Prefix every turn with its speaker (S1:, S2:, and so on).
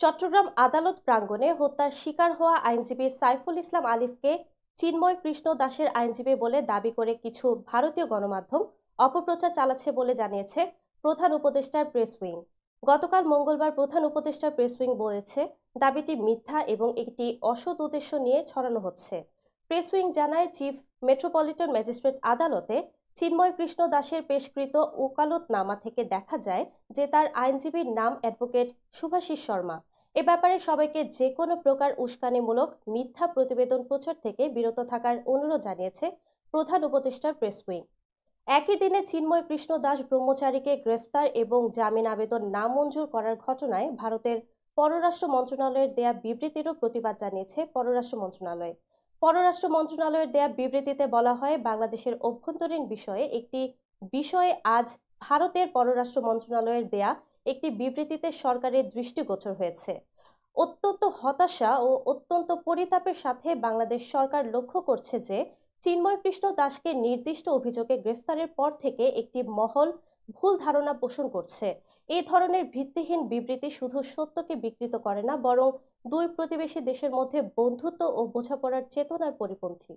S1: চট্টগ্রাম আদালত প্রাঙ্গণে হত্যার শিকার হওয়া আইনজীবী সাইফুল ইসলাম আলিফকে চিন্ময় কৃষ্ণ দাসের আইনজীবী বলে দাবি করে কিছু ভারতীয় গণমাধ্যম অপপ্রচার চালাচ্ছে বলে জানিয়েছে প্রধান উপদেষ্টার প্রেস উইং। গতকাল মঙ্গলবার প্রধান উপদেষ্টার প্রেস উইং বলেছে দাবিটি মিথ্যা এবং একটি অসৎ উদ্দেশ্য নিয়ে ছড়ানো হচ্ছে। প্রেস উইং জানায়, চিফ মেট্রোপলিটন ম্যাজিস্ট্রেট আদালতে চিন্ময় কৃষ্ণ দাসের পেশকৃত ওকালতনামা থেকে দেখা যায় যে তার আইনজীবীর নাম অ্যাডভোকেট শুভাশিস শর্মা। এ ব্যাপারে সবাইকে যে কোনো প্রকার উস্কানিমূলক মিথ্যা প্রতিবেদন প্রচার থেকে বিরত থাকার অনুরোধ জানিয়েছে প্রধান উপদেষ্টার প্রেস উইং। একই দিনে চিন্ময় কৃষ্ণ দাস ব্রহ্মচারীকে গ্রেফতার এবং জামিন আবেদন নামঞ্জুর করার ঘটনায় ভারতের পররাষ্ট্র মন্ত্রণালয়ের দেয়া বিবৃতিরও প্রতিবাদ জানিয়েছে পররাষ্ট্র মন্ত্রণালয়। পররাষ্ট্র মন্ত্রণালয়ের দেয়া বিবৃতিতে বলা হয়, বাংলাদেশের অভ্যন্তরীণ বিষয়ে আজ ভারতের পররাষ্ট্র মন্ত্রণালয়ের দেয়া একটি বিবৃতিতে সরকারের দৃষ্টিগোচর হয়েছে। অত্যন্ত হতাশা ও অত্যন্ত পরিতাপের সাথে বাংলাদেশ সরকার লক্ষ্য করছে যে চিন্ময় কৃষ্ণ দাসকে নির্দিষ্ট অভিযোগে গ্রেফতারের পর থেকে একটি মহল ভুল ধারণা পোষণ করছে। এই ধরনের ভিত্তিহীন বিবৃতি শুধু সত্যকে বিকৃত করে না, বরং দুই প্রতিবেশী দেশের মধ্যে বন্ধুত্ব ও বোঝাপড়ার চেতনার পরিপন্থী।